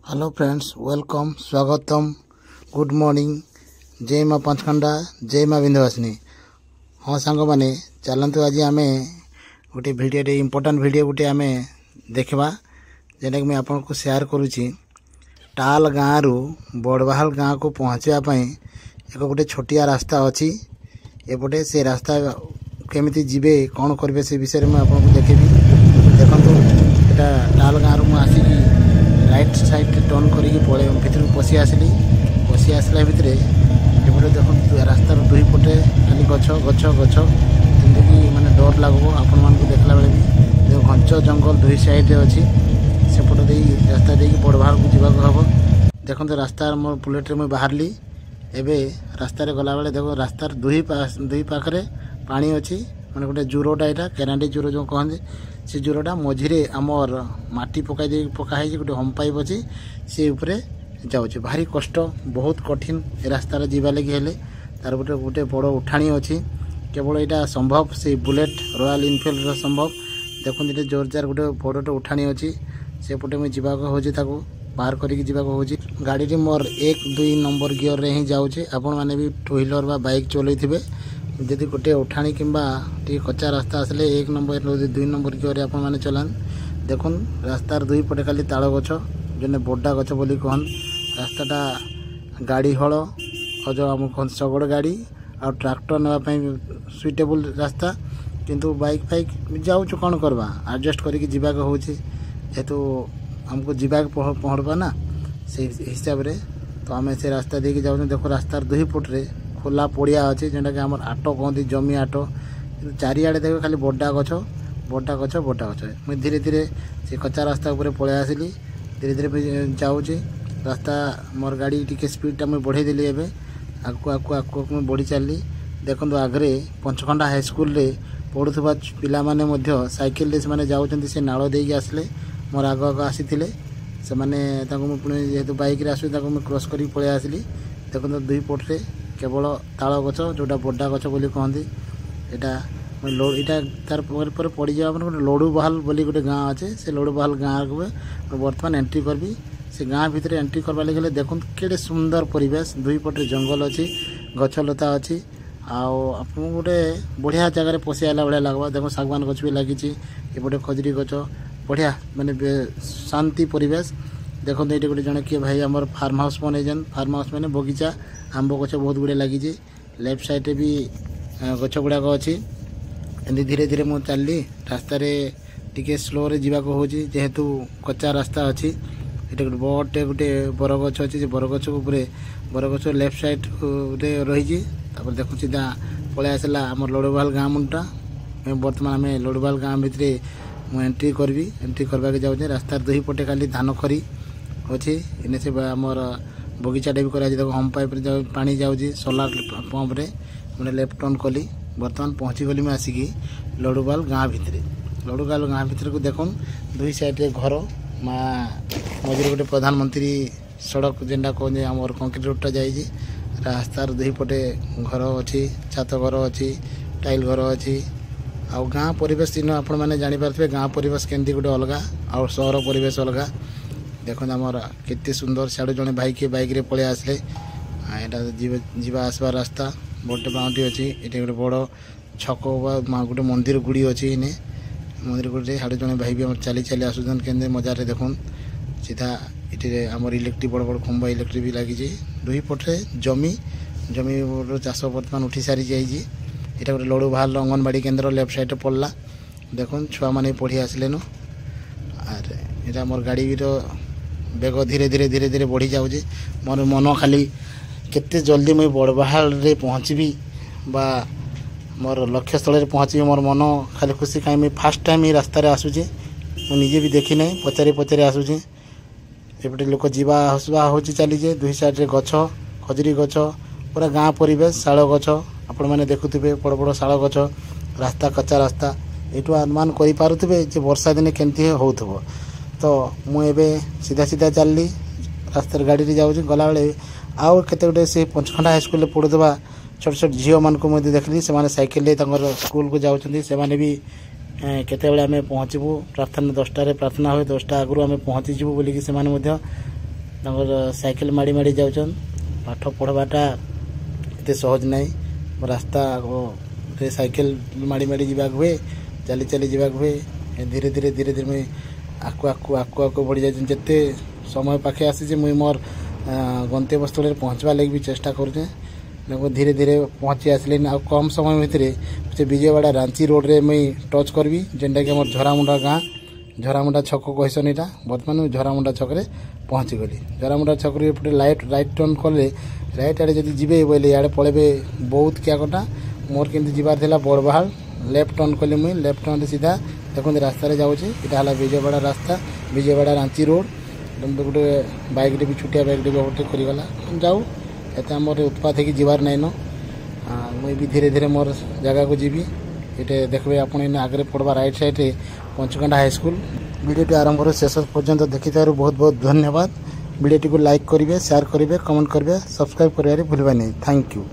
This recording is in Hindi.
हेलो फ्रेंड्स, वेलकम, स्वागतम, गुड मॉर्निंग, जय माँ पंचखंडा, जय माँ विंध्यवासिनी। हाँ सांग मैंने चलतु आज आम गोटे भिडियो इम्पोर्टाट भिडियो गोटे आम देखा जेटा कि आपन को शेयर करुच्ची। टाल गाँव रु बड़बाहाल गाँव को पहुँचापी एक गोटे छोटिया रास्ता अच्छी। एपटे से रास्ता केमी जीवे कौन करेंगे से विषय में आपको देखेबी। देखो यहाँ टाल गाँव रु आसिकी राइट साइड टर्न करके पड़े भर पशि आसली। पशि आसला भितर एपटे देखो रास्तार दुई पटे खाली गछ गछ गछ जमीक मैंने डर लगो आपण मान देखला बेले भी घंच जंगल दुई साइड अच्छी। सेपट दे रास्ता दे बड़बाहाल को जावाक हम। देखो रास्ता मोर बुलेट मुझे बाहरली एबे रास्तार गला बेले देखो रास्तार दुई पाखे पानी अच्छी। मैंने गोटे जूरोटा यहाँ केरांडी जूरो जो कहते से जूरोटा मझिरे आमर माटी पकाई गोटे होम पाइप अच्छी से उपरे जाऊँचे। भारी कष्ट बहुत कठिन रास्तार जीवा लगी हेले तार गोटे गोटे बड़ उठाणी अच्छी। केवल यहाँ संभव से बुलेट रॉयल इनफिल्ड संभव। देखो ये जोरजार गोटे बड़टे उठाणी अच्छी सेपटे मुझे जावाक हो पार करके जावाक हो। गाड़ी मोर 1-2 नंबर गियर रे ही जाऊँचे। आपण मैंने भी टू व्हीलर बा बाइक चलई थे जदि गोटे उठाणी किंबा टी कच्चा रास्ता आसले 1 नंबर 2 नंबर गियर आप मैंने चलान। देखुन रास्तार दुई पटे खाली ताल गछ जो बड़ा गछ बोली कहन। रास्ताटा गाड़ी हल और जो आम कहन शगड़ गाड़ी और ट्रैक्टर नापी सुइटेबल रास्ता किंतु बाइक फाइक जाऊँ कौन करवा एडजस्ट करके जावाक हो जेहेतु हमको जावाक पड़वा ना से हिसाब से। तो आम से रास्ता देके जाऊँ। देखो रास्तार दुई पटे खोला पड़िया अच्छे जोटा कि आम आट कहते जमी आट चारिआडे देख खाली बड़ा गछ बड़ा गछ बड़ा गछ। मुझे धीरे धीरे से कच्चा रास्ता उपर पलि आसली धीरे धीरे जाऊँगी। रास्ता मोर गाड़ी टी स्पीडटा मुझे बढ़ेदेली एवं आगू आगू आगू मुझे बढ़ी चलली। देखो आगे पंचखंडा हाईस्कल पढ़ुवा पिला माने साइकेल से जाऊँच से नाल देकी आसले मोर आग आग आसी से मैंने पुणी जेहेतु बैक आस क्रॉस कर पलि आसली। देखो दुई पटे केवल ताल गछ जोटा बड़ा गछ बोली कहते यहाँ तार पड़ जावा गोटे लड़ूबाहाल बोली गोटे गाँव अच्छे से लड़ूबाहाल गाँव को बर्तमान एंट्री करबी। से गाँव भितर एंट्री करवा लगे देखो केड़े सुंदर परिवेश दुई पटे जंगल अच्छी गछलता अच्छी आप गोटे बढ़िया जगार पशि आला भाया लगवा। देखो सागवान गछ भी लगी एपटे खजुरी गछ बढ़िया माने शांति परिवेश। देखो ये गोटे जड़े किए भाई आम फार्म हाउस बनईन। फार्म हाउस मैंने बगीचा आंब गछ बहुत गुड़े लगी। लेफ्ट साइड भी गछ गुड़ाक अच्छी। एमती धीरे धीरे मुझे चलली रास्तार टी स्लो रे जावाक हो जेहेतु कच्चा रास्ता अच्छी। ये गोटे गोटे बरगछ अच्छी बरगछ बरगछ लेफ्ट साइड रही। देखो सीधा पलि आसला आम लड़ूबाहाल गाँव मुंडा। बर्तमान आम लड़ूबाहाल गाँव भितर मुझे एंट्री करबी। एंट्री करवाके जाऊँ रास्तार दुई पटे खाली धान खरी अच्छी। इने से आमर बगीचाटा भी कर देखो होम पाइप पानी जाऊँगी सोलार पंप रे मैंने लेफ्ट टर्न कली। बर्तमान पहुँची गली मैं आसिकी लड़ूबाहाल गाँव भितर। लड़ूबाहाल गाँव भितर को देखो दुई साइड रे घर माँ मझे गोटे प्रधानमंत्री सड़क जेनटा कहते आम कंक्रीट रोडटा जाइए। रास्तार दुई पटे घर अच्छी छात घर अच्छी टाइल घर अच्छी आउ गाँ परिवेश इन आपण मैंने जापारे गाँ परिवेश केमती गोटे अलग और सहर परिवेश अलग। देखो आमर केते सुंदर सियाड़ू जड़े भाई के बैक रे पलि आसले यहाँ जीवा आसवा रास्ता बड़े बाउंड्री अच्छी। ये गोटे बड़ छक गोटे मंदिर गुड़ी अच्छी। इने मंदिर गुड़ी सियाड़ू जड़े भाई भी चली चली आसुन के मजार देखुन सीधा ये आमर इलेक्ट्रिक बड़ बड़ खंबा इलेक्ट्रिक भी लगी। दुई पटे जमी जमी चाष बर्तमान उठी सारी जाइए। यहाँ गोटे लड़ूबाहाल अंगनवाड़ी केन्द्र लेफ्ट साइड पड़ला। देखुन छुआ मैंने पढ़ी आसले नु आर यहाँ मोर गाड़ी बेग धीरे धीरे धीरे धीरे बढ़ी जाऊँचे। मोर मन खाली केते जल्दी मुझे बड़बाहाल रे पहुँचबी बा मोर लक्ष्य स्थल पहुँचबी मोर मन खाली खुशी कहीं मुझे फास्ट टाइम रास्तार आसूचे मुझे भी देखी ना पचारि पचारि आसूचे। एपटे लोक जीवा हसवा हो चलीजे दुई साइड रे गछ खजुरी गछ पूरा गाँ परिवेश शाल गछ आपण मैंने देखुवे बड़ बड़ शाल गछ रास्ता कच्चा रास्ता यू अनुमान करें जे वर्षा दिने केमती हो। तो मुझे सीधा सीधा चलली रास्तार गाड़ी जाऊँगी गला बेले आउ केते गोटे से पंचखंडा हाईस्कल पढ़ुवा छोट छोट झील मान को देखली से साइकेल स्कूल को जाऊँच से भी केते आम पहुँचबू प्रार्थना 10टार प्रार्थना हुए 10टा आगु आम पहुँचीजु बोलिकी साइकिल माड़ी माड़ी जाऊन पाठ पढ़वाटा एत सहज नाई रास्ता साइकिल माड़ी माड़ी जावाक हुए चली चली जावाक हुए धीरे धीरे धीरे धीरे मुझे आकु आकु आकु आकु बढ़ी जाए जिते समय पाखे आसी मुई मोर गंतव्य स्थल पहुँचवा लगी भी चेष्टा करुचे धीरे धीरे पहुँची आसली आ कम समय भितर से विजयवाड़ा रांची रोड रे मुई टच करबी जेनटा कि आम झरामुंडा गाँ झरामुंडा छक कहसन यहाँ बर्तमान झरामुंडा छक पहुँची गली झरामुंडा छक लाइट राइट टर्न कले राइट आड़े जब जी बोले इे पलैबे बहुत क्या कटा मोर केमती जीवार था बड़बाहाल लेफ्ट टर्न कली मुई लेफ्ट टर्न सीधा देखते रास्तार जाऊँगी यहाँ है विजयवाड़ा रास्ता विजयवाड़ा रांची रोड गोटे बैक भी छुटिया बैक भी ओवरटेक करगला जाऊ एत आम उत्पात हो जीवार नाइन मुई भी धीरे धीरे मोर जगह को जीवी ये देखिए आप आगे पड़वा राइट साइड पंचकंडा हाईस्कल वीडियो आरंभ शेष पर्यंत देखि बहुत बहुत धन्यवाद वीडियो को लाइक करेंगे शेयर करेंगे कमेंट करेंगे सब्सक्राइब करेंगे भूलवा नहीं थैंक यू।